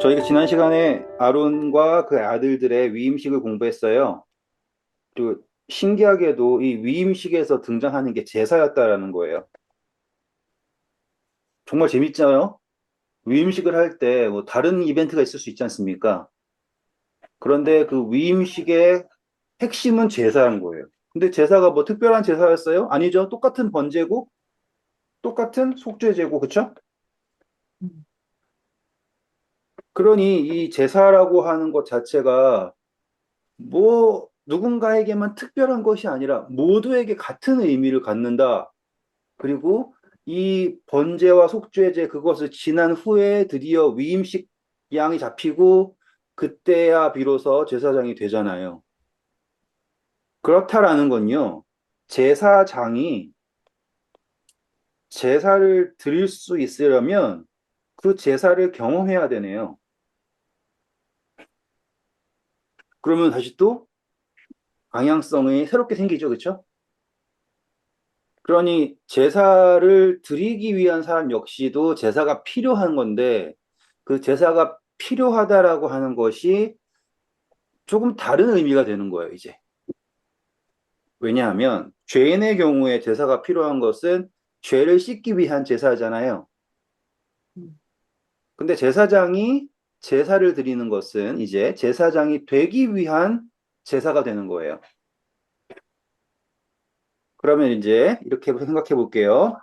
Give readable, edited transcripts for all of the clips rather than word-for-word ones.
저희가 지난 시간에 아론과 그 아들들의 위임식을 공부했어요. 그리고 신기하게도 이 위임식에서 등장하는 게 제사였다라는 거예요. 정말 재밌잖아요. 위임식을 할 때 뭐 다른 이벤트가 있을 수 있지 않습니까? 그런데 그 위임식의 핵심은 제사인 거예요. 근데 제사가 뭐 특별한 제사였어요? 아니죠. 똑같은 번제고, 똑같은 속죄제고, 그쵸? 음, 그러니 이 제사라고 하는 것 자체가 뭐 누군가에게만 특별한 것이 아니라 모두에게 같은 의미를 갖는다. 그리고 이 번제와 속죄제 그것을 지난 후에 드디어 위임식 양이 잡히고 그때야 비로소 제사장이 되잖아요. 그렇다라는 건요. 제사장이 제사를 드릴 수 있으려면 그 제사를 경험해야 되네요. 그러면 다시 또 방향성이 새롭게 생기죠. 그렇죠? 그러니 제사를 드리기 위한 사람 역시도 제사가 필요한 건데 그 제사가 필요하다라고 하는 것이 조금 다른 의미가 되는 거예요, 이제. 왜냐하면 죄인의 경우에 제사가 필요한 것은 죄를 씻기 위한 제사잖아요. 음. 근데 제사장이 제사를 드리는 것은 이제 제사장이 되기 위한 제사가 되는 거예요. 그러면 이제 이렇게 생각해 볼게요.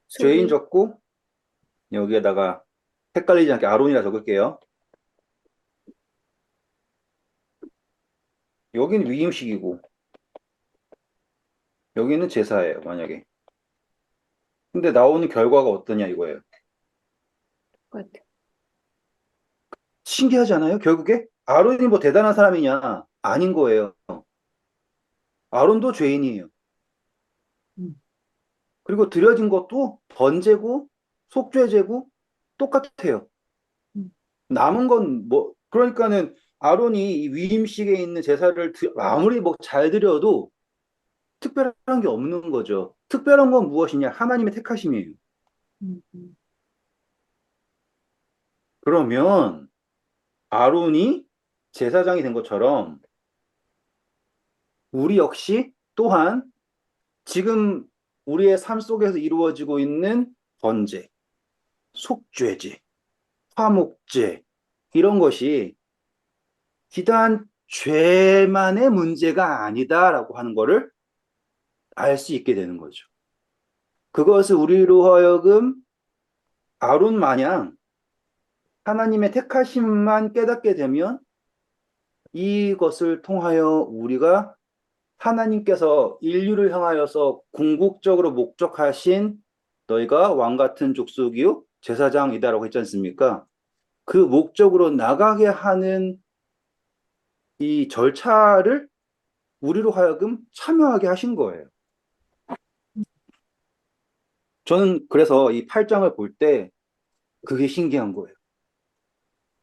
죄인 저기, 적고 여기에다가 헷갈리지 않게 아론이라 적을게요. 여긴 위임식이고 여기는 제사예요, 만약에. 근데 나오는 결과가 어떠냐 이거예요. 같아. 신기하지 않아요? 결국에 아론이 뭐 대단한 사람이냐? 아닌 거예요. 아론도 죄인이에요. 음, 그리고 드려진 것도 번제고 속죄제고 똑같아요. 음, 남은 건 뭐, 그러니까는 아론이 이 위임식에 있는 제사를 아무리 뭐 잘 드려도 특별한 게 없는 거죠. 특별한 건 무엇이냐? 하나님의 택하심이에요. 음, 음. 그러면 아론이 제사장이 된 것처럼 우리 역시 또한 지금 우리의 삶 속에서 이루어지고 있는 번제, 속죄제, 화목제, 이런 것이 기단 죄만의 문제가 아니다라고 하는 것을 알 수 있게 되는 거죠. 그것을 우리로 하여금 아론 마냥 하나님의 택하심만 깨닫게 되면 이것을 통하여 우리가 하나님께서 인류를 향하여서 궁극적으로 목적하신 너희가 왕 같은 족속이요 제사장이다라고 했지 않습니까? 그 목적으로 나가게 하는 이 절차를 우리로 하여금 참여하게 하신 거예요. 저는 그래서 이 8장을 볼 때 그게 신기한 거예요.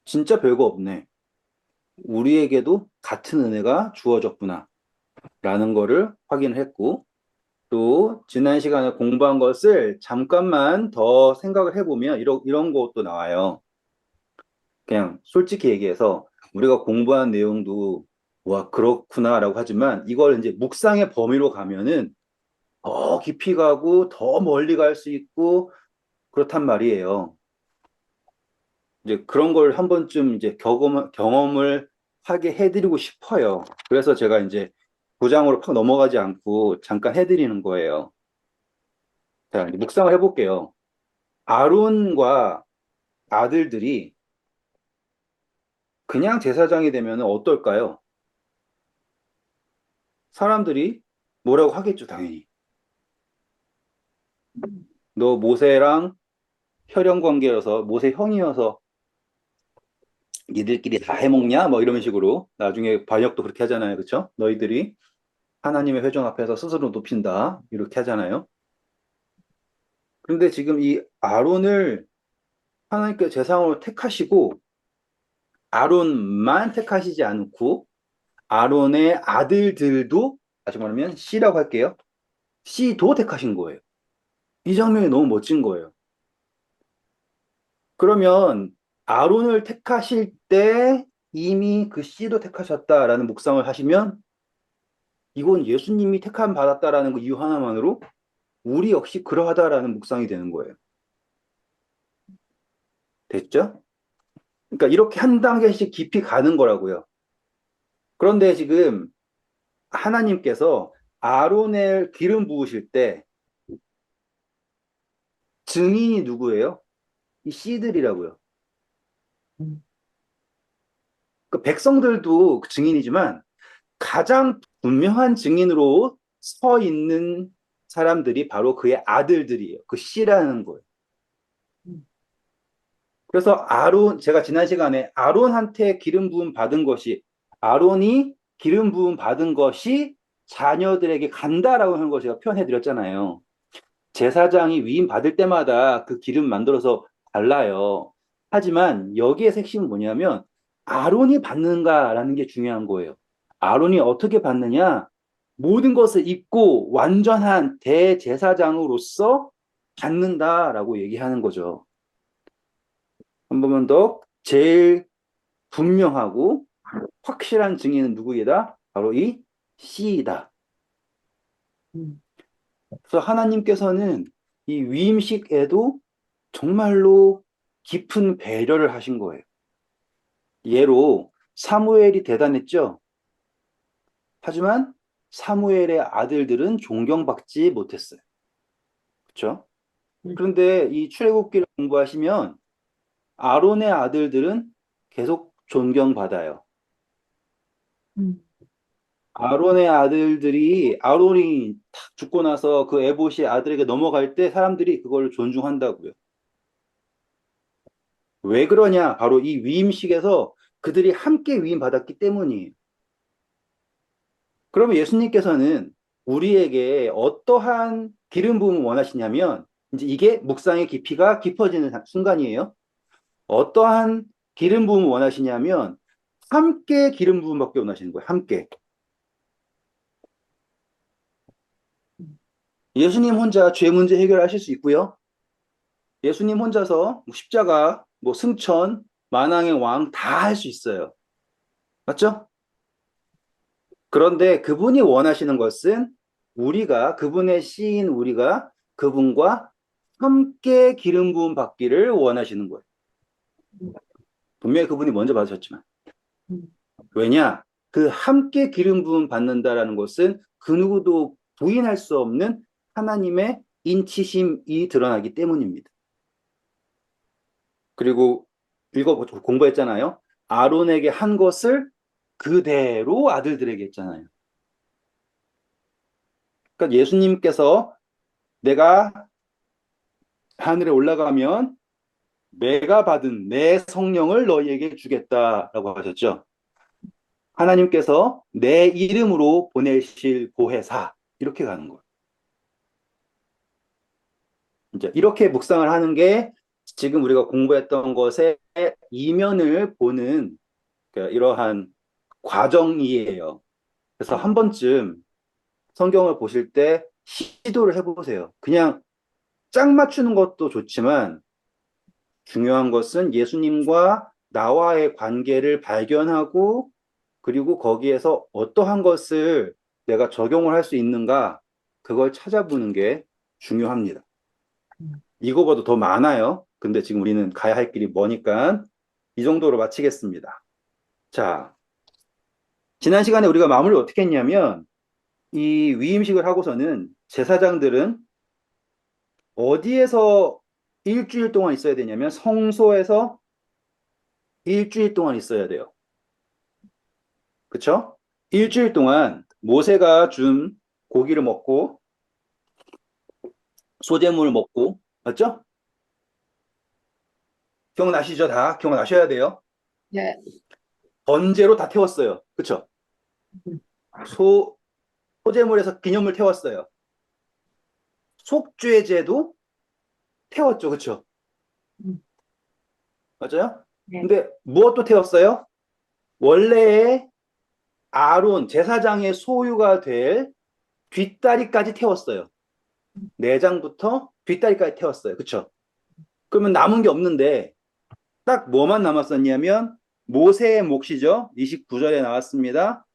진짜 별거 없네. 우리에게도 같은 은혜가 주어졌구나. 라는 거를 확인을 했고, 또 지난 시간에 공부한 것을 잠깐만 더 생각을 해보면 이런 것도 나와요. 그냥 솔직히 얘기해서 우리가 공부한 내용도 와, 그렇구나라고 하지만 이걸 이제 묵상의 범위로 가면은 더 깊이 가고 더 멀리 갈 수 있고 그렇단 말이에요. 이제 그런 걸 한 번쯤 이제 경험을 하게 해드리고 싶어요. 그래서 제가 이제 부장으로 팍 넘어가지 않고 잠깐 해드리는 거예요. 자, 이제 묵상을 해볼게요. 아론과 아들들이 그냥 제사장이 되면 어떨까요? 사람들이 뭐라고 하겠죠, 당연히. 너 모세랑 혈연 관계여서, 모세 형이어서 니들끼리 다 해먹냐? 뭐 이런 식으로. 나중에 반역도 그렇게 하잖아요. 그쵸? 너희들이 하나님의 회정 앞에서 스스로 높인다. 이렇게 하잖아요. 그런데 지금 이 아론을 하나님께 제사장으로 택하시고, 아론만 택하시지 않고, 아론의 아들들도, 다시 말하면 C라고 할게요. C도 택하신 거예요. 이 장면이 너무 멋진 거예요. 그러면 아론을 택하실 때 이미 그 씨도 택하셨다라는 묵상을 하시면 이건 예수님이 택함 받았다라는 그 이유 하나만으로 우리 역시 그러하다라는 묵상이 되는 거예요. 됐죠? 그러니까 이렇게 한 단계씩 깊이 가는 거라고요. 그런데 지금 하나님께서 아론의 기름 부으실 때 증인이 누구예요? 이 씨들이라고요. 음, 그 백성들도 증인이지만 가장 분명한 증인으로 서 있는 사람들이 바로 그의 아들들이에요. 그 씨라는 거예요. 음, 그래서 제가 지난 시간에 아론한테 기름 부음 받은 것이, 아론이 기름 부음 받은 것이 자녀들에게 간다라고 하는 거 제가 표현해 드렸잖아요. 제사장이 위임 받을 때마다 그 기름 만들어서 달라요. 하지만 여기에 핵심은 뭐냐면 아론이 받는가라는 게 중요한 거예요. 아론이 어떻게 받느냐? 모든 것을 입고 완전한 대제사장으로서 받는다라고 얘기하는 거죠. 한 번만 더, 제일 분명하고 확실한 증인은 누구이다? 바로 이 씨이다. 음, 그래서 하나님께서는 이 위임식에도 정말로 깊은 배려를 하신 거예요. 예로 사무엘이 대단했죠. 하지만 사무엘의 아들들은 존경받지 못했어요. 그렇죠? 음, 그런데 이 출애굽기를 공부하시면 아론의 아들들은 계속 존경받아요. 음, 아론의 아들들이 아론이 탁 죽고 나서 그 에봇이 아들에게 넘어갈 때 사람들이 그걸 존중한다고요. 왜 그러냐? 바로 이 위임식에서 그들이 함께 위임받았기 때문이에요. 그러면 예수님께서는 우리에게 어떠한 기름 부음을 원하시냐면, 이제 이게 묵상의 깊이가 깊어지는 순간이에요. 어떠한 기름 부음을 원하시냐면, 함께 기름 부음 받기 원하시는 거예요. 함께. 음, 예수님 혼자 죄 문제 해결하실 수 있고요. 예수님 혼자서 뭐 십자가, 뭐 승천, 만왕의 왕 다 할 수 있어요. 맞죠? 그런데 그분이 원하시는 것은 우리가, 그분의 씨인 우리가 그분과 함께 기름 부음 받기를 원하시는 거예요. 분명히 그분이 먼저 받으셨지만. 음, 왜냐? 그 함께 기름 부음 받는다라는 것은 그 누구도 부인할 수 없는 하나님의 인치심이 드러나기 때문입니다. 그리고 공부했잖아요. 아론에게 한 것을 그대로 아들들에게 했잖아요. 그러니까 예수님께서 내가 하늘에 올라가면 내가 받은 내 성령을 너희에게 주겠다라고 하셨죠. 하나님께서 내 이름으로 보내실 보혜사 이렇게 가는 거예요. 이제 이렇게 묵상을 하는 게 지금 우리가 공부했던 것의 이면을 보는 이러한 과정이에요. 그래서 한 번쯤 성경을 보실 때 시도를 해보세요. 그냥 짝 맞추는 것도 좋지만 중요한 것은 예수님과 나와의 관계를 발견하고 그리고 거기에서 어떠한 것을 내가 적용을 할 수 있는가 그걸 찾아보는 게 중요합니다. 음. 이거보다 더 많아요. 근데 지금 우리는 가야 할 길이 머니까 이 정도로 마치겠습니다. 자, 지난 시간에 우리가 마무리를 어떻게 했냐면 이 위임식을 하고서는 제사장들은 어디에서 일주일 동안 있어야 되냐면 성소에서 일주일 동안 있어야 돼요. 그쵸? 일주일 동안 모세가 준 고기를 먹고 소재물을 먹고 맞죠? 기억나시죠? 다 기억나셔야 돼요. 네. 번제로 다 태웠어요. 그쵸? 음, 소 소재물에서 기념물 태웠어요. 속죄제도 태웠죠. 그쵸? 음, 맞아요? 네. 근데 무엇도 태웠어요? 원래의 아론 제사장의 소유가 될 뒷다리까지 태웠어요. 내장부터 뒷다리까지 태웠어요. 그쵸? 그러면 남은 게 없는데 딱 뭐만 남았었냐면 모세의 몫이죠. 29절에 나왔습니다.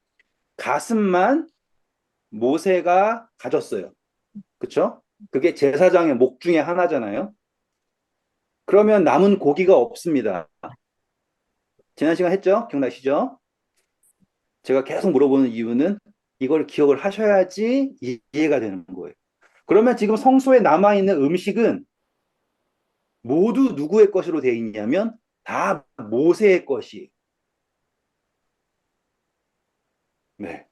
가슴만 모세가 가졌어요. 그쵸? 그게 제사장의 목 중에 하나잖아요. 그러면 남은 고기가 없습니다. 지난 시간 했죠? 기억나시죠? 제가 계속 물어보는 이유는 이걸 기억을 하셔야지 이해가 되는 거예요. 그러면 지금 성소에 남아있는 음식은 모두 누구의 것으로 되어 있냐면 다 모세의 것이. 네.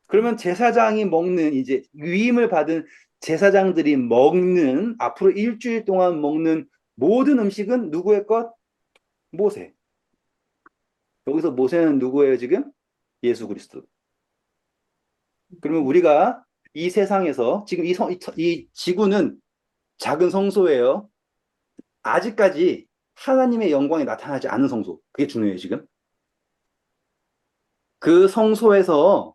그러면 제사장이 먹는 이제 위임을 받은 제사장들이 먹는 앞으로 일주일 동안 먹는 모든 음식은 누구의 것? 모세. 여기서 모세는 누구예요, 지금? 예수 그리스도. 그러면 우리가 이 세상에서 지금 이 지구는 작은 성소예요. 아직까지 하나님의 영광이 나타나지 않은 성소. 그게 중요해요, 지금. 그 성소에서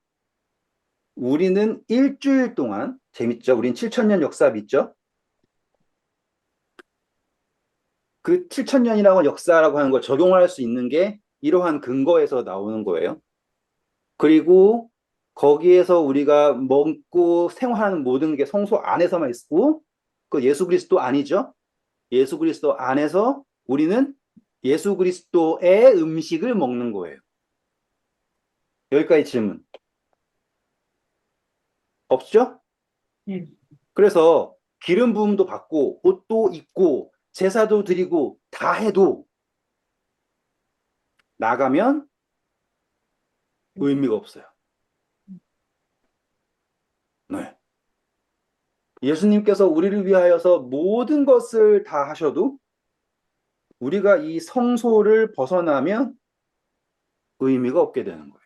우리는 일주일 동안, 재밌죠? 우린 7천년 역사 믿죠? 그 7천년이라고 역사라고 하는 걸 적용할 수 있는 게 이러한 근거에서 나오는 거예요. 그리고 거기에서 우리가 먹고 생활하는 모든 게 성소 안에서만 있고, 그 예수 그리스도 아니죠? 예수 그리스도 안에서 우리는 예수 그리스도의 음식을 먹는 거예요. 여기까지 질문. 없죠? 네. 그래서 기름 부음도 받고 옷도 입고 제사도 드리고 다 해도 나가면 의미가 없어요. 네. 예수님께서 우리를 위하여서 모든 것을 다 하셔도 우리가 이 성소를 벗어나면 의미가 없게 되는 거예요.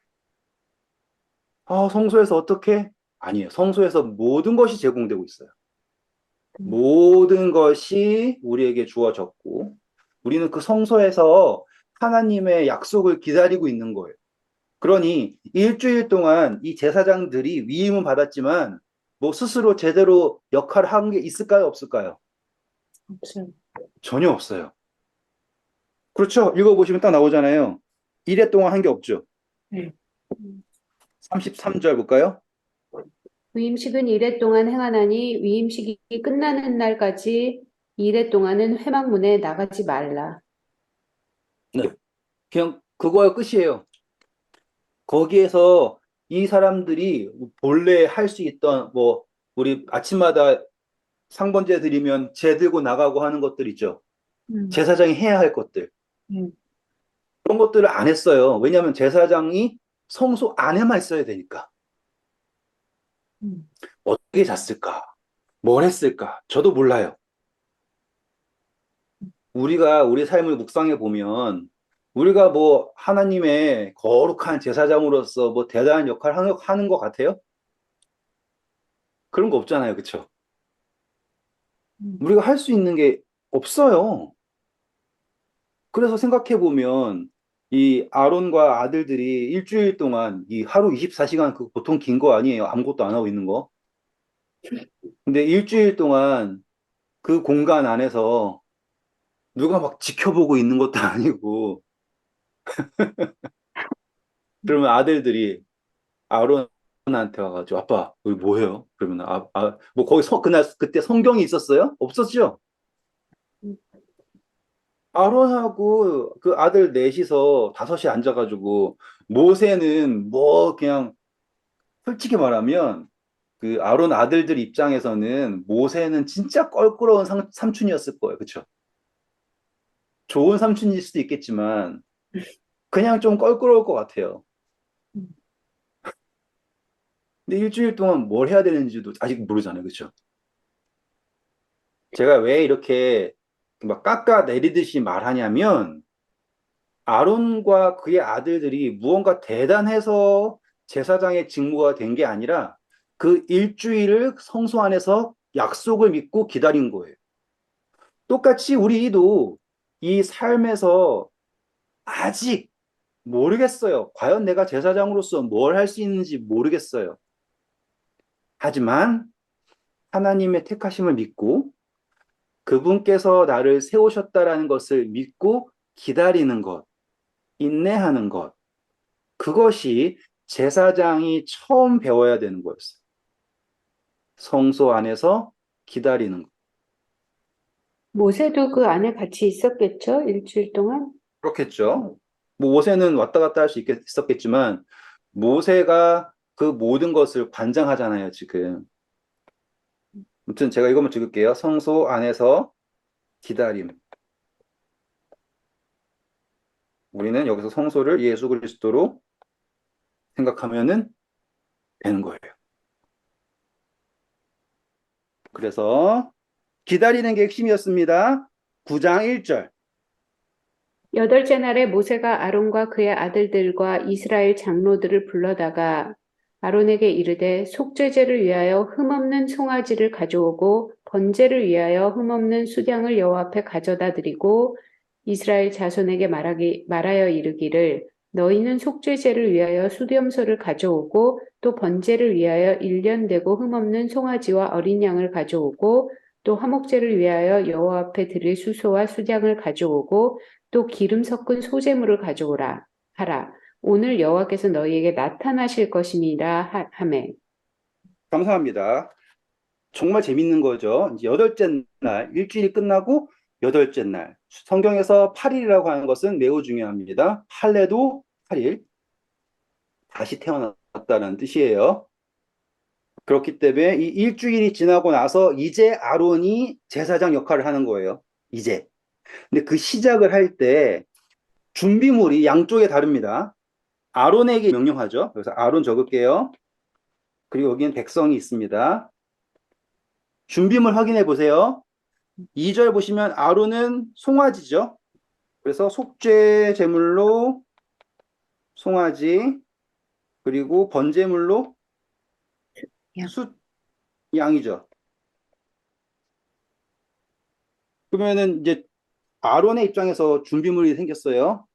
아, 성소에서 어떻게? 아니에요. 성소에서 모든 것이 제공되고 있어요. 모든 것이 우리에게 주어졌고, 우리는 그 성소에서 하나님의 약속을 기다리고 있는 거예요. 그러니 일주일 동안 이 제사장들이 위임은 받았지만, 뭐 스스로 제대로 역할을 한 게 있을까요? 없을까요? 없어요. 전혀 없어요. 그렇죠? 읽어보시면 딱 나오잖아요. 이래 동안 한 게 없죠. 네. 음. 33절 볼까요? 위임식은 이래 동안 행하나니 위임식이 끝나는 날까지 이래 동안은 회막문에 나가지 말라. 네. 그냥 그거가 끝이에요. 거기에서 이 사람들이 본래 할 수 있던 뭐 우리 아침마다 상번제 드리면 제 들고 나가고 하는 것들 있죠. 음. 제사장이 해야 할 것들. 음. 그런 것들을 안 했어요. 왜냐하면 제사장이 성소 안에만 있어야 되니까. 음. 어떻게 잤을까? 뭘 했을까? 저도 몰라요. 우리가 우리 삶을 묵상해 보면 우리가 뭐 하나님의 거룩한 제사장으로서 뭐 대단한 역할을 하는 것 같아요? 그런 거 없잖아요. 그렇죠? 음. 우리가 할 수 있는 게 없어요. 그래서 생각해 보면 이 아론과 아들들이 일주일 동안 이 하루 24시간 그 보통 긴 거 아니에요. 아무것도 안 하고 있는 거. 근데 일주일 동안 그 공간 안에서 누가 막 지켜보고 있는 것도 아니고 그러면 아들들이 아론한테 와가지고 아빠 여기 뭐해요? 그러면 뭐 거기 그날 그때 성경이 있었어요? 없었죠? 음. 아론하고 그 아들 넷이서 다섯이 앉아가지고 모세는 뭐 그냥 솔직히 말하면 그 아론 아들들 입장에서는 모세는 진짜 껄끄러운 삼촌이었을 거예요. 그렇죠? 좋은 삼촌일 수도 있겠지만 그냥 좀 껄끄러울 것 같아요. 음. 근데 일주일 동안 뭘 해야 되는지도 아직 모르잖아요. 그렇죠? 제가 왜 이렇게 막 깎아 내리듯이 말하냐면 아론과 그의 아들들이 무언가 대단해서 제사장의 직무가 된 게 아니라 그 일주일을 성소 안에서 약속을 믿고 기다린 거예요. 똑같이 우리도 이 삶에서 아직 모르겠어요. 과연 내가 제사장으로서 뭘 할 수 있는지 모르겠어요. 하지만 하나님의 택하심을 믿고 그분께서 나를 세우셨다라는 것을 믿고 기다리는 것, 인내하는 것, 그것이 제사장이 처음 배워야 되는 거였어요. 성소 안에서 기다리는 것. 모세도 그 안에 같이 있었겠죠? 일주일 동안? 그렇겠죠. 뭐 모세는 왔다 갔다 할 수 있었겠지만 모세가 그 모든 것을 관장하잖아요, 지금. 아무튼 제가 이것만 적을게요. 성소 안에서 기다림. 우리는 여기서 성소를 예수 그리스도로 생각하면은 되는 거예요. 그래서 기다리는 게 핵심이었습니다. 9장 1절. 여덟째 날에 모세가 아론과 그의 아들들과 이스라엘 장로들을 불러다가 아론에게 이르되 속죄제를 위하여 흠없는 송아지를 가져오고 번제를 위하여 흠없는 수량을 여호와 앞에 가져다 드리고 이스라엘 자손에게 말하여 이르기를 너희는 속죄제를 위하여 수염소를 가져오고 또 번제를 위하여 일련되고 흠없는 송아지와 어린 양을 가져오고 또 화목제를 위하여 여호와 앞에 드릴 수소와 수량을 가져오고 또 기름 섞은 소재물을 가져오라 하라. 오늘 여호와께서 너희에게 나타나실 것임이라 하매. 감사합니다. 정말 재밌는 거죠. 이제 여덟째 날, 일주일이 끝나고 여덟째 날. 성경에서 8일이라고 하는 것은 매우 중요합니다. 할례도 8일. 다시 태어났다는 뜻이에요. 그렇기 때문에 이 일주일이 지나고 나서 이제 아론이 제사장 역할을 하는 거예요. 이제. 근데 그 시작을 할 때 준비물이 양쪽에 다릅니다. 아론에게 명령하죠. 그래서 아론 적을게요. 그리고 여기는 백성이 있습니다. 준비물 확인해 보세요. 2절 보시면 아론은 송아지죠. 그래서 속죄 제물로 송아지, 그리고 번제물로 양. 양이죠. 그러면은 이제 아론의 입장에서 준비물이 생겼어요.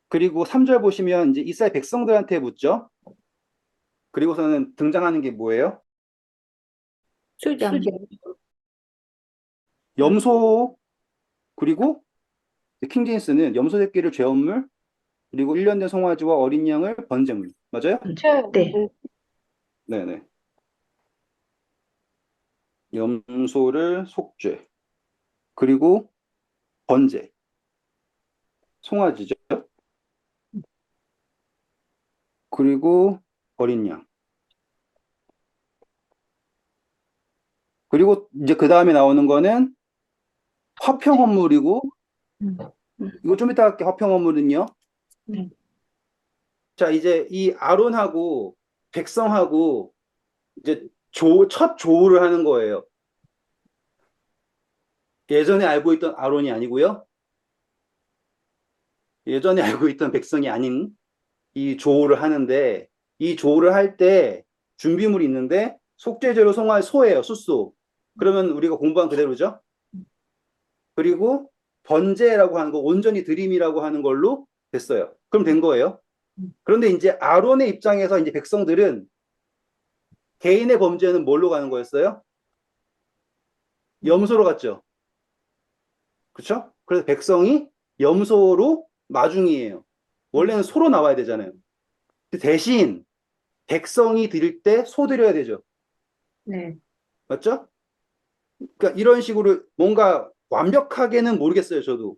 그리고 3절 보시면 이제 이스라엘 백성들한테 묻죠. 그리고서는 등장하는 게 뭐예요? 수장. 염소, 그리고 킹제임스는 염소 새끼를 죄업물, 그리고 1년 된 송아지와 어린 양을 번제물. 맞아요? 네. 네네. 염소를 속죄, 그리고 번제, 송아지죠. 그리고 어린 양. 그리고 이제 그 다음에 나오는 거는 화평 헌물이고, 음. 이거 좀 이따 할게. 화평 헌물은요. 네. 자, 이제 이 아론하고 백성하고 이제 첫 조우를 하는 거예요. 예전에 알고 있던 아론이 아니고요. 예전에 알고 있던 백성이 아닌 이 조우를 하는데, 이 조우를 할 때 준비물이 있는데 속죄제로 송할 소예요. 숫소. 그러면 우리가 공부한 그대로죠. 그리고 번제라고 하는 거, 온전히 드림이라고 하는 걸로 됐어요. 그럼 된 거예요. 그런데 이제 아론의 입장에서 이제 백성들은 개인의 범죄는 뭘로 가는 거였어요? 염소로 갔죠. 그렇죠? 그래서 백성이 염소로 마중이에요. 원래는 소로 나와야 되잖아요. 대신 백성이 드릴 때 소 드려야 되죠. 네. 맞죠? 그러니까 이런 식으로 뭔가 완벽하게는 모르겠어요, 저도.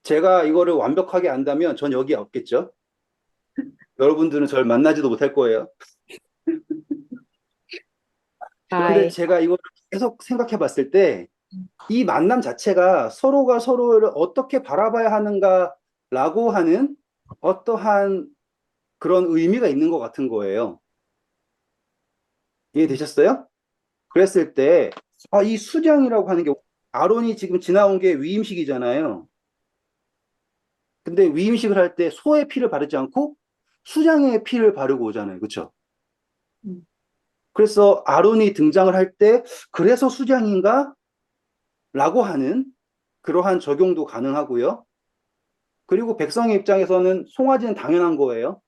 제가 이거를 완벽하게 안다면 전 여기에 없겠죠. 여러분들은 저를 만나지도 못할 거예요. 그런데 아이. 제가 이거를 계속 생각해 봤을 때 이 만남 자체가 서로가 서로를 어떻게 바라봐야 하는가라고 하는 어떠한 그런 의미가 있는 것 같은 거예요. 이해되셨어요? 그랬을 때, 아, 이 수장이라고 하는 게, 아론이 지금 지나온 게 위임식이잖아요. 근데 위임식을 할 때 소의 피를 바르지 않고 수장의 피를 바르고 오잖아요. 그쵸? 음. 그래서 아론이 등장을 할 때, 그래서 수장인가? 라고 하는 그러한 적용도 가능하고요. 그리고 백성의 입장에서는 송아지는 당연한 거예요.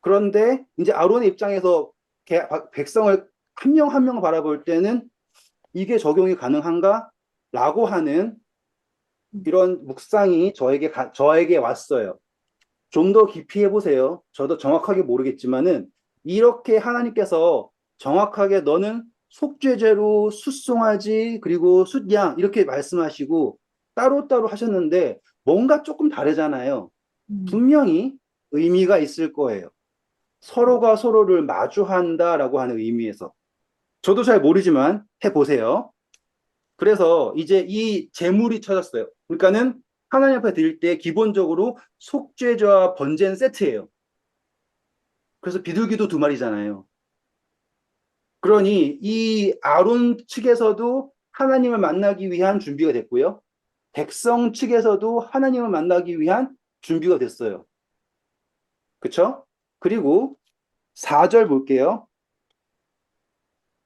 그런데 이제 아론의 입장에서 백성을 한 명 한 명 바라볼 때는 이게 적용이 가능한가? 라고 하는 이런 묵상이 저에게 왔어요. 좀 더 깊이 해보세요. 저도 정확하게 모르겠지만은 이렇게 하나님께서 정확하게 너는 속죄제로 숫송아지 그리고 숫양 이렇게 말씀하시고 따로따로 하셨는데 뭔가 조금 다르잖아요. 음, 분명히 의미가 있을 거예요. 서로가 서로를 마주한다라고 하는 의미에서. 저도 잘 모르지만 해보세요. 그래서 이제 이 제물이 찾았어요. 그러니까는 하나님 앞에 드릴 때 기본적으로 속죄제와 번제는 세트예요. 그래서 비둘기도 두 마리잖아요. 그러니 이 아론 측에서도 하나님을 만나기 위한 준비가 됐고요. 백성 측에서도 하나님을 만나기 위한 준비가 됐어요. 그쵸? 그리고 4절 볼게요.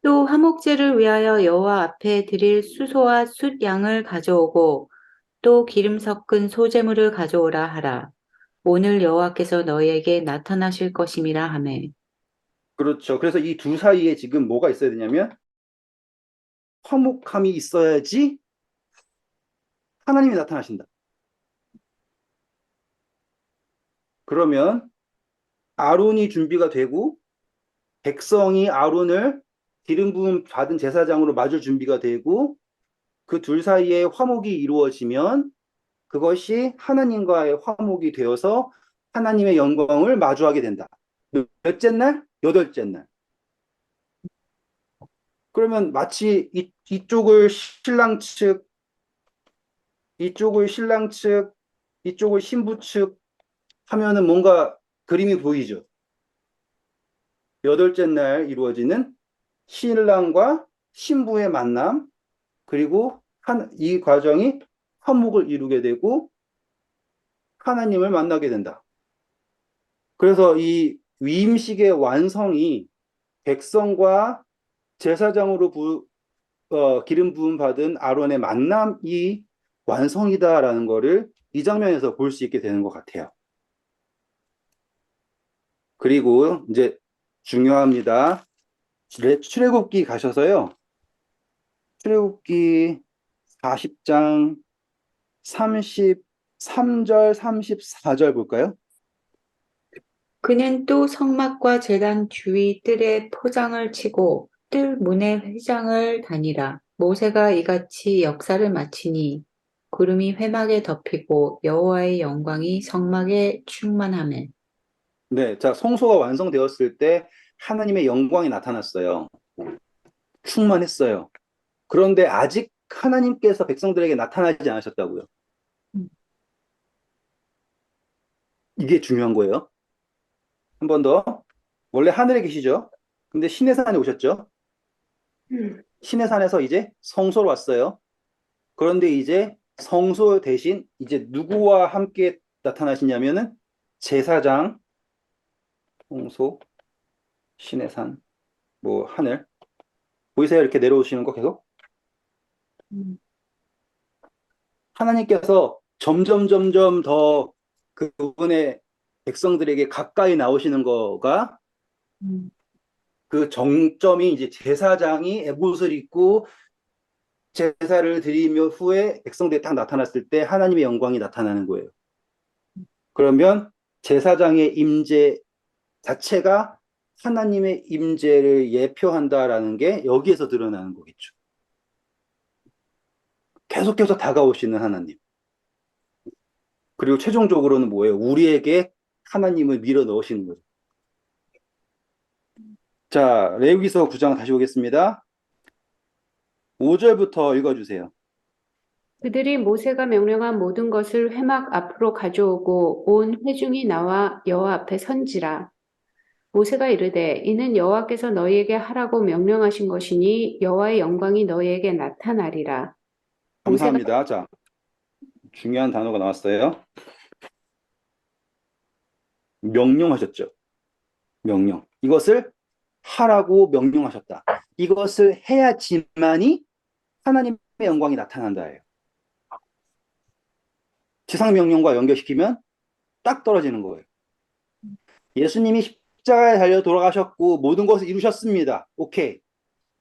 또 화목제를 위하여 여호와 앞에 드릴 수소와 숫양을 가져오고 또 기름 섞은 소제물을 가져오라 하라. 오늘 여호와께서 너희에게 나타나실 것임이라 하매. 그렇죠. 그래서 이 두 사이에 지금 뭐가 있어야 되냐면 화목함이 있어야지 하나님이 나타나신다. 그러면 아론이 준비가 되고 백성이 아론을 기름 부음 받은 제사장으로 맞을 준비가 되고 그 둘 사이에 화목이 이루어지면 그것이 하나님과의 화목이 되어서 하나님의 영광을 마주하게 된다. 몇째 날? 여덟째 날. 그러면 마치 이쪽을 신랑 측, 이쪽을 신랑 측, 이쪽을 신부 측 하면은 뭔가 그림이 보이죠. 여덟째 날 이루어지는 신랑과 신부의 만남, 그리고 이 과정이 화목을 이루게 되고 하나님을 만나게 된다. 그래서 이 위임식의 완성이 백성과 제사장으로 기름 부음 받은 아론의 만남이 완성이다라는 거를 이 장면에서 볼 수 있게 되는 것 같아요. 그리고 이제 중요합니다. 출애굽기 가셔서요. 출애굽기 40장 33절, 34절 볼까요? 그는 또 성막과 제단 주위 뜰에 포장을 치고 뜰 문의 회장을 다니라. 모세가 이같이 역사를 마치니 구름이 회막에 덮이고 여호와의 영광이 성막에 충만하매. 네, 자, 성소가 완성되었을 때 하나님의 영광이 나타났어요. 충만했어요. 그런데 아직 하나님께서 백성들에게 나타나지 않으셨다고요. 이게 중요한 거예요. 한 번 더. 원래 하늘에 계시죠? 근데 신의 산에 오셨죠? 신의 산에서 이제 성소로 왔어요. 그런데 이제 성소 대신 이제 누구와 함께 나타나시냐면은 제사장, 성소, 신의 산, 뭐 하늘. 보이세요? 이렇게 내려오시는 거 계속? 음, 하나님께서 점점 더 그분의 백성들에게 가까이 나오시는 거가 음, 그 정점이 이제 제사장이 에봇을 입고 제사를 드리며 후에 백성들이 딱 나타났을 때 하나님의 영광이 나타나는 거예요. 그러면 제사장의 임재 자체가 하나님의 임재를 예표한다라는 게 여기에서 드러나는 거겠죠. 계속해서 다가오시는 하나님. 그리고 최종적으로는 뭐예요? 우리에게 하나님을 밀어 넣으시는 거죠. 자, 레위기서 9장 다시 오겠습니다. 5절부터 읽어주세요. 그들이 모세가 명령한 모든 것을 회막 앞으로 가져오고 온 회중이 나와 여호와 앞에 선지라. 모세가 이르되 이는 여호와께서 너희에게 하라고 명령하신 것이니 여호와의 영광이 너희에게 나타나리라. 모세가 감사합니다. 자, 중요한 단어가 나왔어요. 명령하셨죠. 명령. 이것을 하라고 명령하셨다. 이것을 해야지만이 하나님의 영광이 나타난다예요. 지상 명령과 연결시키면 딱 떨어지는 거예요. 예수님이 십자가에 달려 돌아가셨고 모든 것을 이루셨습니다. 오케이.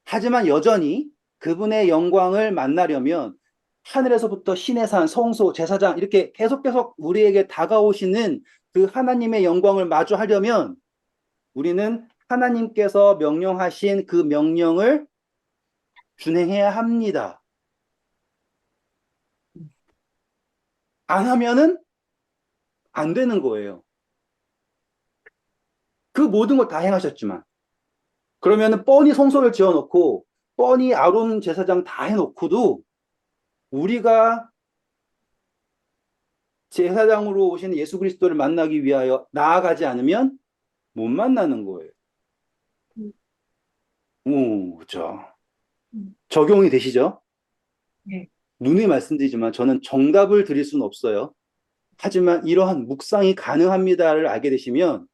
하지만 여전히 그분의 영광을 만나려면 하늘에서부터 신의 산, 성소, 제사장 이렇게 계속 우리에게 다가오시는 그 하나님의 영광을 마주하려면 우리는 하나님께서 명령하신 그 명령을 준행해야 합니다. 안 하면은 안 되는 거예요. 그 모든 걸 다 행하셨지만. 그러면은 뻔히 성소를 지어놓고 뻔히 아론 제사장 다 해놓고도 우리가 제사장으로 오신 예수 그리스도를 만나기 위하여 나아가지 않으면 못 만나는 거예요. 음, 오, 그렇죠. 음. 적용이 되시죠? 네. 누누이 말씀드리지만 저는 정답을 드릴 수는 없어요. 하지만 이러한 묵상이 가능합니다를 알게 되시면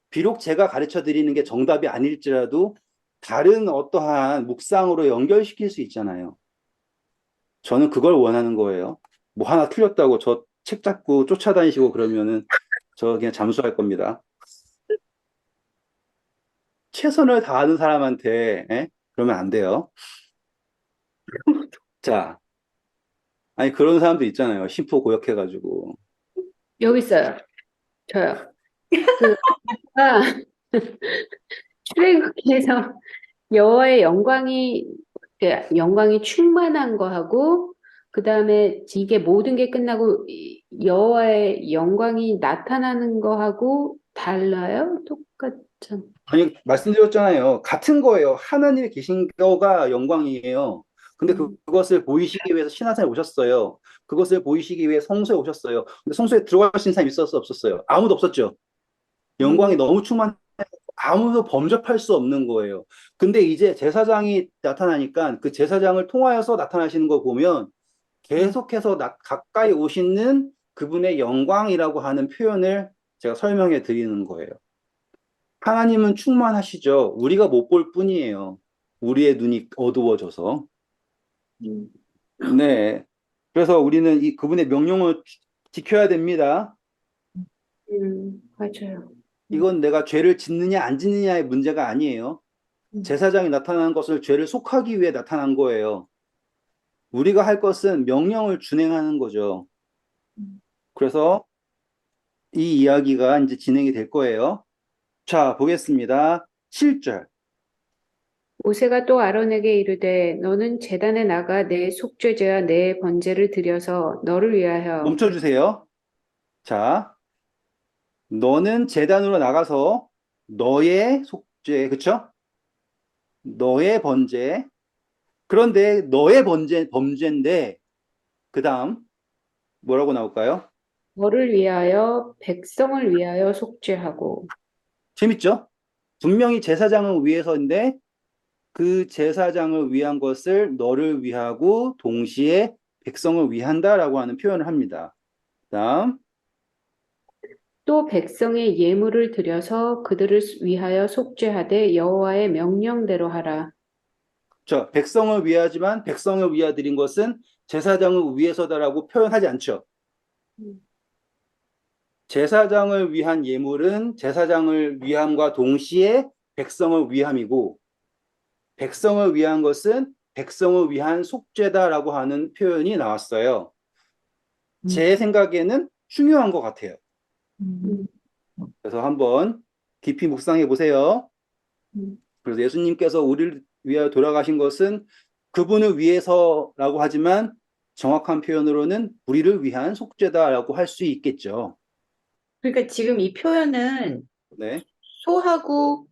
비록 제가 가르쳐 드리는 게 정답이 아닐지라도 다른 어떠한 묵상으로 연결시킬 수 있잖아요. 저는 그걸 원하는 거예요. 뭐 하나 틀렸다고 저 책 잡고 쫓아다니시고 그러면은 저 그냥 잠수할 겁니다. 최선을 다하는 사람한테 그러면 안 돼요. 자, 아니 그런 사람도 있잖아요. 심포고역해가지고. 여기 있어요. 저요. 그, 아, 출애굽기에서 여호와의 영광이 충만한 거하고, 그 다음에 이게 모든 게 끝나고 여호와의 영광이 나타나는 거하고 달라요? 똑같죠. 아니 말씀드렸잖아요. 같은 거예요. 하나님이 계신 거가 영광이에요. 근데 음, 그것을 보이시기 위해서 신하산에 오셨어요. 그것을 보이시기 위해 성소에 오셨어요. 근데 성소에 들어가신 사람이 있었어 없었어요? 아무도 없었죠. 영광이 음, 너무 충만 아무도 범접할 수 없는 거예요. 근데 이제 제사장이 나타나니까 그 제사장을 통하여서 나타나시는 거 보면 음. 계속해서 가까이 오시는 그분의 영광이라고 하는 표현을 제가 설명해 드리는 거예요. 하나님은 충만하시죠. 우리가 못 볼 뿐이에요. 우리의 눈이 어두워져서. 음, 네. 그래서 우리는 이 그분의 명령을 지켜야 됩니다. 맞아요. 음, 이건 내가 죄를 짓느냐 안 짓느냐의 문제가 아니에요. 음. 제사장이 나타나는 것을 죄를 속하기 위해 나타난 거예요. 우리가 할 것은 명령을 준행하는 거죠. 음. 그래서 이 이야기가 이제 진행이 될 거예요. 자, 보겠습니다. 7절. 모세가 또 아론에게 이르되 너는 제단에 나가 내 속죄제와 내 번제를 드려서 너를 위하여 멈춰주세요. 자, 너는 제단으로 나가서 너의 속죄, 그쵸? 너의 번제. 그런데 너의 범죄인데, 그 다음, 뭐라고 나올까요? 너를 위하여 백성을 위하여 속죄하고 재밌죠? 분명히 제사장을 위해서인데, 그 제사장을 위한 것을 너를 위하고 동시에 백성을 위한다라고 하는 표현을 합니다. 다음, 또 백성의 예물을 드려서 그들을 위하여 속죄하되 여호와의 명령대로 하라. 저 백성을 위하지만 백성을 위하 드린 것은 제사장을 위해서다라고 표현하지 않죠. 음, 제사장을 위한 예물은 제사장을 위함과 동시에 백성을 위함이고 백성을 위한 것은 백성을 위한 속죄다라고 하는 표현이 나왔어요. 음. 제 생각에는 중요한 것 같아요. 음. 음, 그래서 한번 깊이 묵상해 보세요. 음. 그래서 예수님께서 우리를 위하여 돌아가신 것은 그분을 위해서라고 하지만 정확한 표현으로는 우리를 위한 속죄다라고 할 수 있겠죠. 그러니까 지금 이 표현은 네. 소하고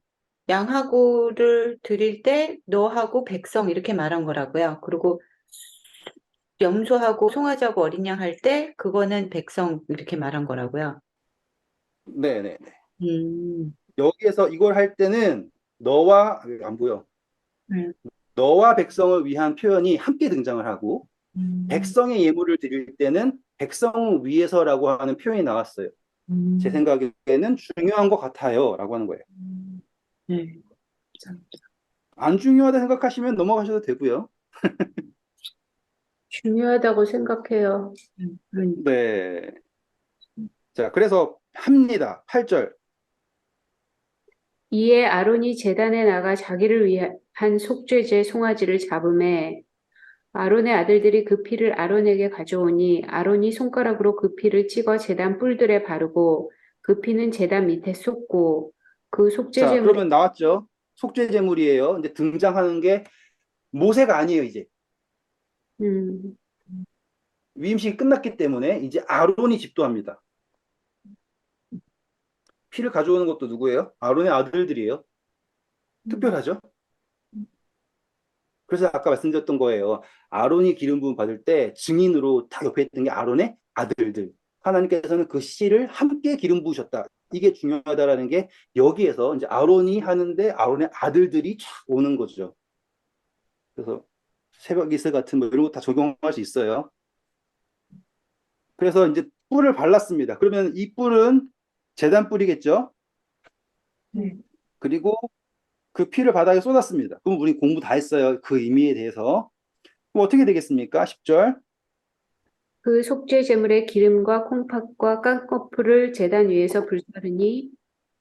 양하고를 드릴 때 너하고 백성 이렇게 말한 거라고요. 그리고 염소하고 송아지하고 어린 양 할 때 그거는 백성 이렇게 말한 거라고요. 네네. 음. 여기에서 이걸 할 때는 너와 안 보여. 네. 너와 백성을 위한 표현이 함께 등장을 하고 음. 백성의 예물을 드릴 때는 백성을 위해서라고 하는 표현이 나왔어요. 제 음. 생각에는 중요한 것 같아요라고 하는 거예요. 네. 참 안 중요하다 생각하시면 넘어가셔도 되고요. 중요하다고 생각해요. 그러니까. 네. 자, 그래서 합니다. 8절. 이에 아론이 제단에 나가 자기를 위한 속죄제 송아지를 잡음에 아론의 아들들이 그 피를 아론에게 가져오니 아론이 손가락으로 그 피를 찍어 제단 뿔들에 바르고 그 피는 제단 밑에 쏟고 그 자, 속죄제물에 그러면 나왔죠. 속죄제물이에요. 이제 등장하는 게 모세가 아니에요, 이제. 음, 위임식이 끝났기 때문에 이제 아론이 집도합니다. 피를 가져오는 것도 누구예요? 아론의 아들들이에요. 특별하죠? 그래서 아까 말씀드렸던 거예요. 아론이 기름 부음 받을 때 증인으로 다 옆에 있던 게 아론의 아들들. 하나님께서는 그 씨를 함께 기름 부으셨다. 이게 중요하다라는 게 여기에서 이제 아론이 하는데 아론의 아들들이 쫙 오는 거죠. 그래서 새벽 이슬 같은 뭐 이런 거 다 적용할 수 있어요. 그래서 이제 뿔을 발랐습니다. 그러면 이 뿔은 제단 뿔이겠죠? 네. 그리고 그 피를 바닥에 쏟았습니다. 그럼 우리 공부 다 했어요. 그 의미에 대해서. 그럼 어떻게 되겠습니까? 10절. 그 속죄제물의 기름과 콩팥과 깡꺼풀을 제단 위에서 불사르니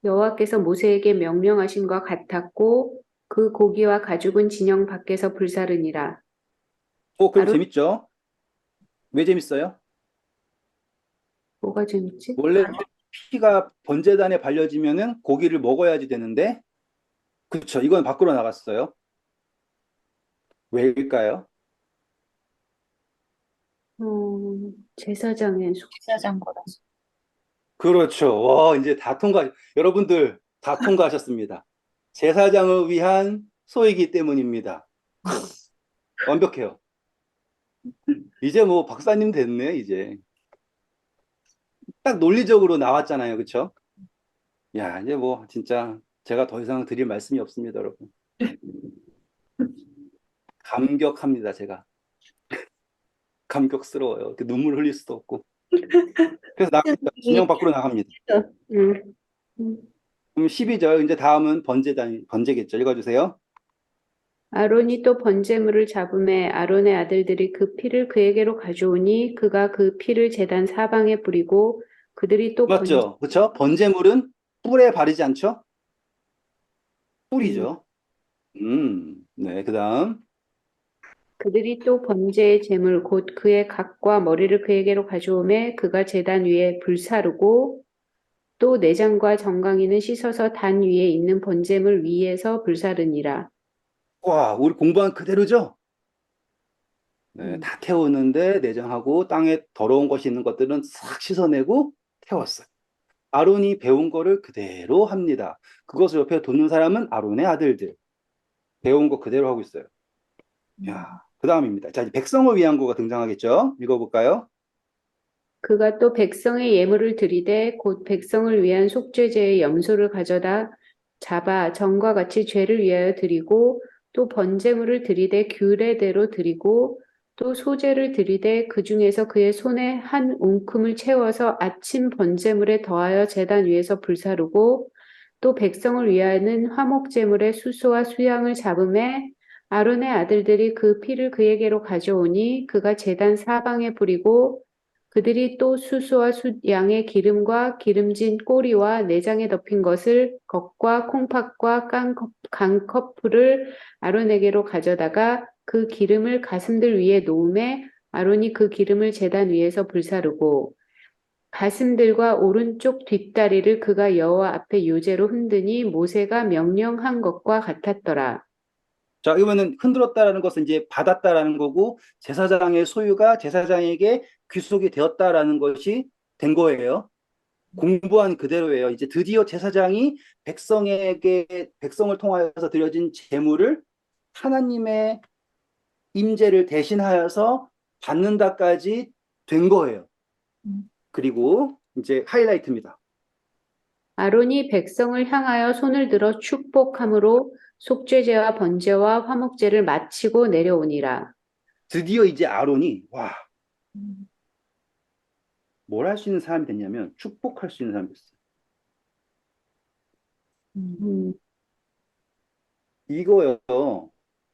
여호와께서 모세에게 명령하신 것 같았고 그 고기와 가죽은 진영 밖에서 불사르니라. 그럼 아론 재밌죠? 왜 재밌어요? 뭐가 재밌지? 원래 피가 번제단에 발려지면은 고기를 먹어야지 되는데, 그쵸. 이건 밖으로 나갔어요. 왜일까요? 제사장의 식사장 거라서. 그렇죠. 이제 여러분들 다 통과하셨습니다. 제사장을 위한 소이기 때문입니다. 완벽해요. 이제 뭐 박사님 됐네, 이제. 딱 논리적으로 나왔잖아요. 그쵸? 야, 이제 뭐 진짜 제가 더 이상 드릴 말씀이 없습니다, 여러분. 감격합니다, 제가. 감격스러워요. 이렇게 눈물 흘릴 수도 없고. 그래서 나갑니다. 진영 밖으로 나갑니다. 음, 음. 그럼 12절, 이제 다음은 번제겠죠. 읽어주세요. 아론이 또 번제물을 잡음에 아론의 아들들이 그 피를 그에게로 가져오니 그가 그 피를 제단 사방에 뿌리고 그들이 또 맞죠? 그쵸? 번제물은 뿔에 바르지 않죠? 음, 뿔이죠. 네. 그 다음. 그들이 또 번제의 제물 곧 그의 각과 머리를 그에게로 가져오매 그가 제단 위에 불사르고 또 내장과 정강이는 씻어서 단 위에 있는 번제물 위에서 불사르니라. 와, 우리 공부한 그대로죠? 네, 음. 다 태우는데 내장하고 땅에 더러운 것이 있는 것들은 싹 씻어내고 태웠어요. 아론이 배운 거를 그대로 합니다. 그것을 옆에 돕는 사람은 아론의 아들들. 배운 거 그대로 하고 있어요. 야, 그 다음입니다. 자, 이제 백성을 위한 거가 등장하겠죠? 읽어볼까요? 그가 또 백성의 예물을 드리되 곧 백성을 위한 속죄제의 염소를 가져다 잡아 전과 같이 죄를 위하여 드리고 또 번제물을 드리되 규례대로 드리고 또 소제를 드리되 그 중에서 그의 손에 한 웅큼을 채워서 아침 번제물에 더하여 제단 위에서 불사르고 또 백성을 위하여는 화목제물의 수소와 수양을 잡음에 아론의 아들들이 그 피를 그에게로 가져오니 그가 제단 사방에 뿌리고 그들이 또 수소와 양의 기름과 기름진 꼬리와 내장에 덮인 것을 겉과 콩팥과 강커풀을 아론에게로 가져다가 그 기름을 가슴들 위에 놓음에 아론이 그 기름을 제단 위에서 불사르고 가슴들과 오른쪽 뒷다리를 그가 여호와 앞에 요제로 흔드니 모세가 명령한 것과 같았더라. 자, 이거는 흔들었다라는 것은 이제 받았다라는 거고, 제사장의 소유가 제사장에게 귀속이 되었다라는 것이 된 거예요. 공부한 그대로예요. 이제 드디어 제사장이 백성을 통하여서 드려진 제물을 하나님의 임재를 대신하여서 받는다까지 된 거예요. 그리고 이제 하이라이트입니다. 아론이 백성을 향하여 손을 들어 축복함으로 속죄제와 번제와 화목제를 마치고 내려오니라. 드디어 이제 아론이 뭘 할 수 있는 사람이 됐냐면 축복할 수 있는 사람이 됐어요. 음, 이거요.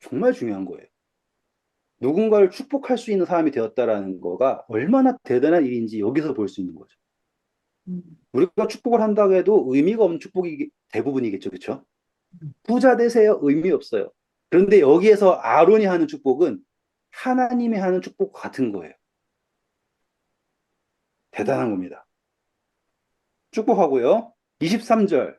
정말 중요한 거예요. 누군가를 축복할 수 있는 사람이 되었다라는 거가 얼마나 대단한 일인지 여기서 볼 수 있는 거죠. 우리가 축복을 한다고 해도 의미가 없는 축복이 대부분이겠죠. 그렇죠? 부자 되세요. 의미 없어요. 그런데 여기에서 아론이 하는 축복은 하나님이 하는 축복과 같은 거예요. 대단한 겁니다. 축복하고요. 23절.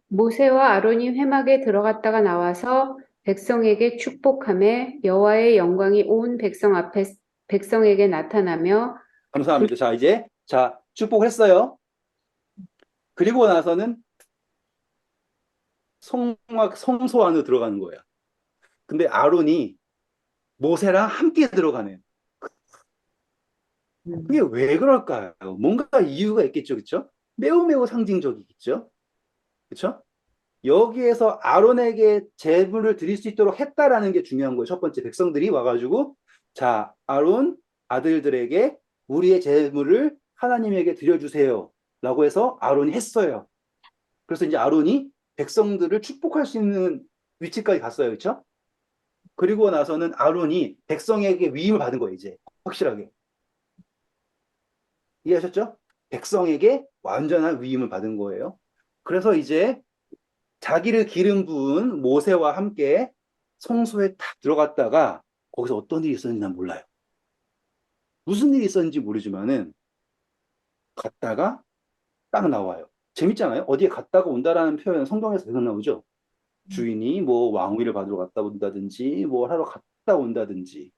모세와 아론이 회막에 들어갔다가 나와서 백성에게 축복하매 여호와의 영광이 온 백성 앞에 백성에게 나타나며 감사합니다. 자, 이제 축복했어요. 그리고 나서는 성소 안으로 들어가는 거예요. 근데 아론이 모세랑 함께 들어가네요. 그게 왜 그럴까요? 뭔가 이유가 있겠죠, 그렇죠? 매우 매우 상징적이겠죠, 그렇죠? 여기에서 아론에게 제물을 드릴 수 있도록 했다라는 게 중요한 거예요. 첫 번째, 백성들이 와가지고 자, 아론 아들들에게 우리의 제물을 하나님에게 드려주세요 라고 해서 아론이 했어요. 그래서 이제 아론이 백성들을 축복할 수 있는 위치까지 갔어요, 그렇죠? 그리고 나서는 아론이 백성에게 위임을 받은 거예요, 이제 확실하게. 이해하셨죠? 백성에게 완전한 위임을 받은 거예요. 그래서 이제 자기를 기름 부은 모세와 함께 성소에 탁 들어갔다가 거기서 어떤 일이 있었는지 난 몰라요. 무슨 일이 있었는지 모르지만은 갔다가 딱 나와요. 재밌잖아요. 어디에 갔다가 온다라는 표현 성경에서 계속 나오죠. 주인이 뭐 왕위를 받으러 갔다 온다든지 뭐 하러 갔다 온다든지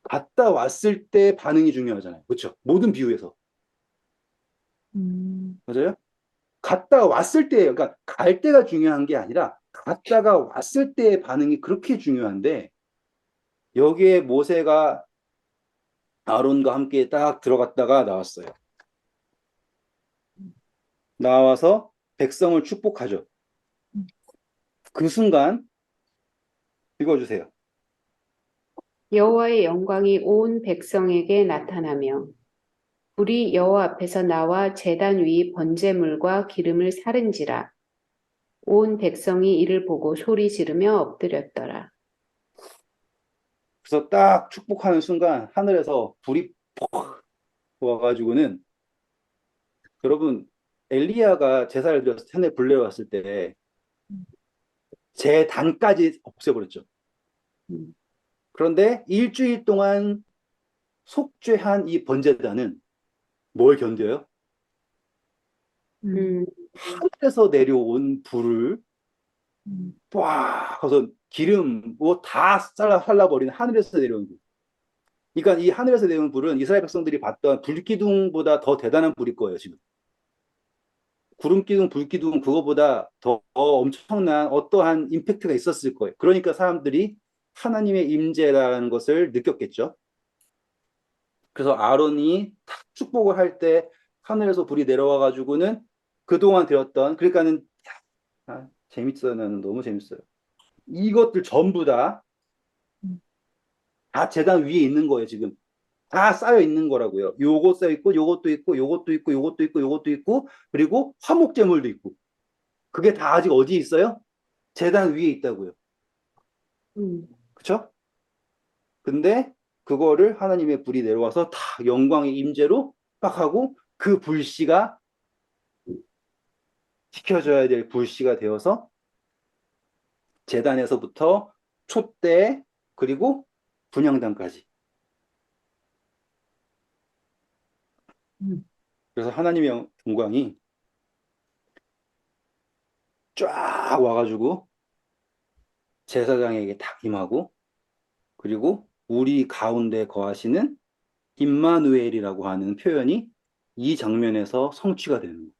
갔다 왔을 때 반응이 중요하잖아요. 그렇죠? 모든 비유에서. 맞아요? 갔다 왔을 때, 그러니까 갈 때가 중요한 게 아니라 갔다가 왔을 때의 반응이 그렇게 중요한데 여기에 모세가 아론과 함께 딱 들어갔다가 나왔어요. 나와서 백성을 축복하죠. 그 순간 읽어주세요. 여호와의 영광이 온 백성에게 나타나며 불이 여호와 앞에서 나와 제단 위 번제물과 기름을 사른지라 온 백성이 이를 보고 소리 지르며 엎드렸더라. 그래서 딱 축복하는 순간 하늘에서 불이 퍽 와가지고는 여러분 엘리야가 제사를 드려서 산에 불 내려왔을 때 제단까지 없애버렸죠. 음, 그런데 일주일 동안 속죄한 이 번제단은 뭘 견뎌요? 음, 하늘에서 내려온 불을 와 그래서 기름 뭐다 살라버리는 하늘에서 내려온 불. 그러니까 이 하늘에서 내려온 불은 이스라엘 백성들이 봤던 불기둥보다 더 대단한 불일 거예요 지금. 구름기둥, 불기둥 그거보다 더 엄청난 어떠한 임팩트가 있었을 거예요. 그러니까 사람들이 하나님의 임재라는 것을 느꼈겠죠. 그래서 아론이 탁 축복을 할 때 하늘에서 불이 내려와 가지고는 그동안 되었던 그러니까는 재밌어요. 나는 너무 재밌어요. 이것들 전부 다 제단 위에 있는 거예요, 지금. 다 쌓여 있는 거라고요. 요거 쌓여 있고 요것도 있고 요것도 있고 요것도 있고 요것도 있고 그리고 화목제물도 있고. 그게 다 아직 어디에 있어요? 제단 위에 있다고요. 음, 그쵸? 근데 그거를 하나님의 불이 내려와서 다 영광의 임재로 딱 하고 그 불씨가 지켜져야 될 불씨가 되어서 제단에서부터 촛대 그리고 분향단까지. 그래서 하나님의 영광이 쫙 와가지고 제사장에게 딱 임하고 그리고 우리 가운데 거하시는 임마누엘이라고 하는 표현이 이 장면에서 성취가 되는 거예요.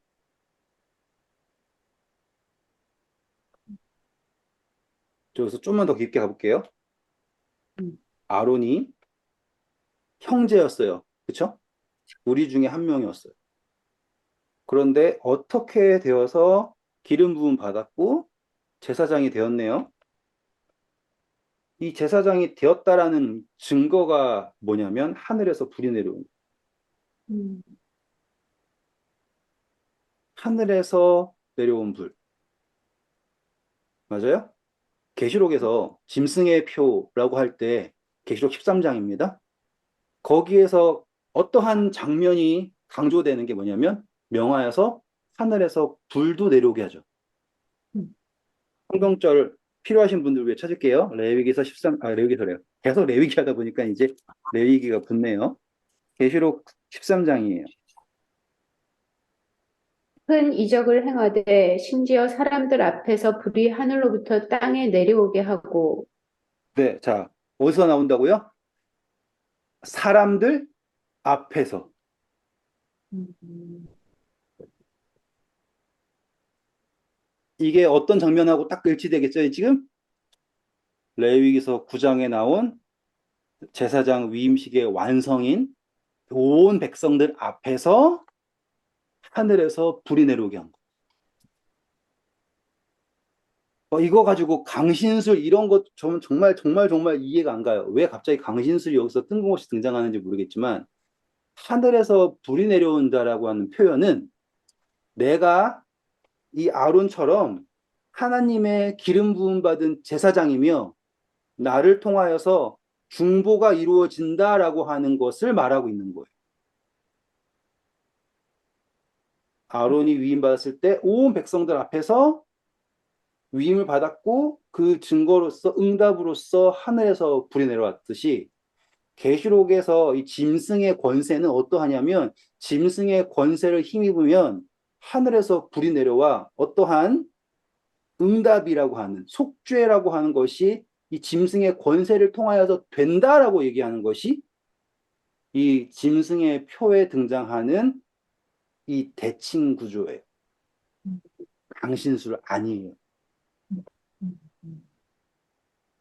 여기서 좀만 더 깊게 가볼게요. 음, 아론이 형제였어요. 그쵸? 우리 중에 한 명이었어요. 그런데 어떻게 되어서 기름 부음 받았고 제사장이 되었네요. 이 제사장이 되었다라는 증거가 뭐냐면 하늘에서 불이 내려온 음, 하늘에서 내려온 불. 맞아요? 계시록에서 짐승의 표라고 할 때 계시록 13장입니다. 거기에서 어떠한 장면이 강조되는 게 뭐냐면 명하여서 하늘에서 불도 내려오게 하죠. 음, 성경절 필요하신 분들 위해 찾을게요. 레위기서 13, 레위기서래요. 계속 레위기 하다 보니까 이제 레위기가 붙네요. 계시록 13장이에요. 큰 이적을 행하되 심지어 사람들 앞에서 불이 하늘로부터 땅에 내려오게 하고 네, 자, 어디서 나온다고요? 사람들 앞에서. 음, 이게 어떤 장면하고 딱 일치되겠죠, 지금? 레위기서 9장에 나온 제사장 위임식의 완성인 온 백성들 앞에서 하늘에서 불이 내려오게 한 거. 이거 가지고 강신술 이런 것 저는 정말 정말 정말 이해가 안 가요. 왜 갑자기 강신술이 여기서 뜬금없이 등장하는지 모르겠지만 하늘에서 불이 내려온다라고 하는 표현은 내가 이 아론처럼 하나님의 기름 부음 받은 제사장이며 나를 통하여서 중보가 이루어진다라고 하는 것을 말하고 있는 거예요. 아론이 위임 받았을 때 온 백성들 앞에서 위임을 받았고 그 증거로서 응답으로서 하늘에서 불이 내려왔듯이 계시록에서 이 짐승의 권세는 어떠하냐면 짐승의 권세를 힘입으면 하늘에서 불이 내려와 어떠한 응답이라고 하는 속죄라고 하는 것이 이 짐승의 권세를 통하여서 된다라고 얘기하는 것이 이 짐승의 표에 등장하는 이 대칭 구조예요. 강신술 아니에요. 음.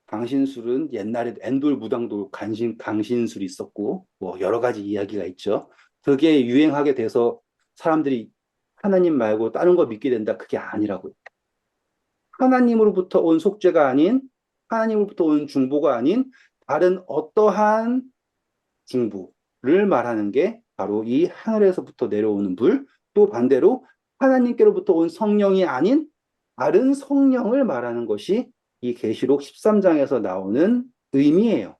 강신술은 옛날에 엔돌 무당도 강신술이 있었고 뭐 여러 가지 이야기가 있죠. 그게 유행하게 돼서 사람들이 하나님 말고 다른 거 믿게 된다. 그게 아니라고요. 하나님으로부터 온 속죄가 아닌 하나님으로부터 온 중보가 아닌 다른 어떠한 중보를 말하는 게 바로 이 하늘에서부터 내려오는 불, 또 반대로 하나님께로부터 온 성령이 아닌 다른 성령을 말하는 것이 이 계시록 13장에서 나오는 의미예요.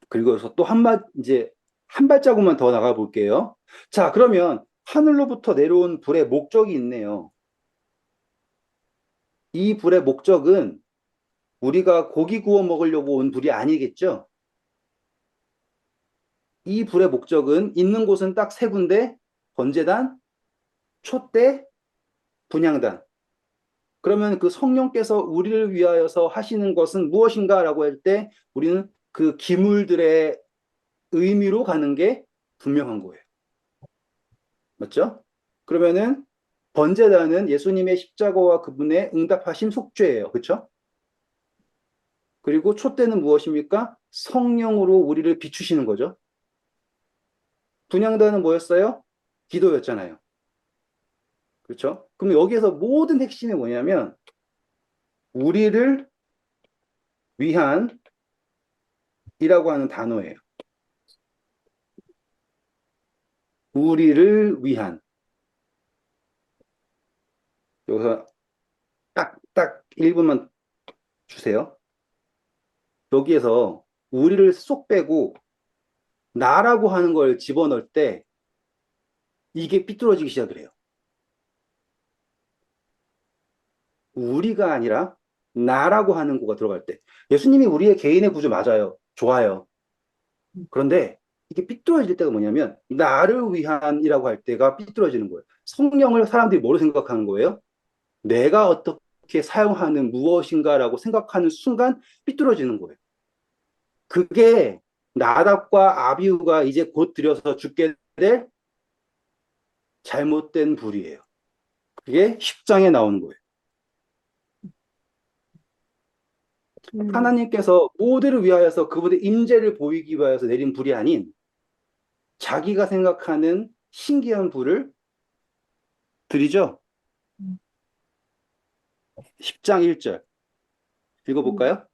그리고 여기서 또 이제 한 발자국만 더 나가 볼게요. 자, 그러면 하늘로부터 내려온 불의 목적이 있네요. 이 불의 목적은 우리가 고기 구워 먹으려고 온 불이 아니겠죠? 이 불의 목적은 있는 곳은 딱 세 군데, 번제단, 촛대, 분향단. 그러면 그 성령께서 우리를 위하여서 하시는 것은 무엇인가라고 할 때 우리는 그 기물들의 의미로 가는 게 분명한 거예요. 맞죠? 그러면은 번제단은 예수님의 십자가와 그분의 응답하신 속죄예요. 그렇죠? 그리고 촛대는 무엇입니까? 성령으로 우리를 비추시는 거죠. 분향단은 뭐였어요? 기도였잖아요. 그렇죠? 그럼 여기에서 모든 핵심이 뭐냐면 우리를 위한 이라고 하는 단어예요. 우리를 위한. 여기서 딱 1분만 주세요. 여기에서 우리를 쏙 빼고 나라고 하는 걸 집어넣을 때 이게 삐뚤어지기 시작을 해요. 우리가 아니라 나라고 하는 거가 들어갈 때 예수님이 우리의 개인의 구조 맞아요. 좋아요. 그런데 이게 삐뚤어질 때가 뭐냐면 나를 위한이라고 할 때가 삐뚤어지는 거예요. 성령을 사람들이 뭐로 생각하는 거예요? 내가 어떻게 사용하는 무엇인가라고 생각하는 순간 삐뚤어지는 거예요. 그게 나답과 아비후가 이제 곧 들여서 죽게 될 잘못된 불이에요. 그게 10장에 나오는 거예요. 하나님께서 모두를 위하여서 그분의 임재를 보이기 위하여서 내린 불이 아닌 자기가 생각하는 신기한 불을 들이죠. 10장 1절 읽어볼까요?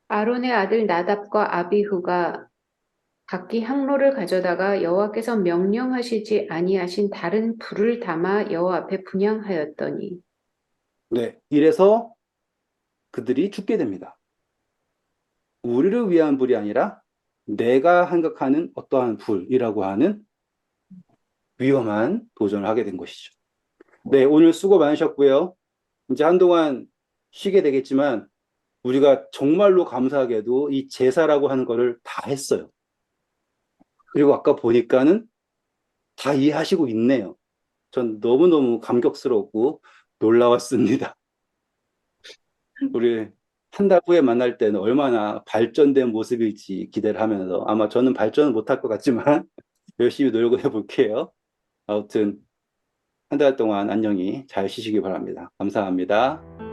아론의 아들 나답과 아비후가 각기 향로를 가져다가 여호와께서 명령하시지 아니하신 다른 불을 담아 여호와 앞에 분향하였더니 네, 이래서 그들이 죽게 됩니다. 우리를 위한 불이 아니라 내가 생각하는 어떠한 불이라고 하는 위험한 도전을 하게 된 것이죠. 네, 오늘 수고 많으셨고요. 이제 한동안 쉬게 되겠지만 우리가 정말로 감사하게도 이 제사라고 하는 거를 다 했어요. 그리고 아까 보니까는 다 이해하시고 있네요. 전 너무너무 감격스럽고 놀라웠습니다. 우리 한 달 후에 만날 때는 얼마나 발전된 모습일지 기대를 하면서 아마 저는 발전은 못할 것 같지만 열심히 노력을 해볼게요. 아무튼 한 달 동안 안녕히 잘 쉬시기 바랍니다. 감사합니다.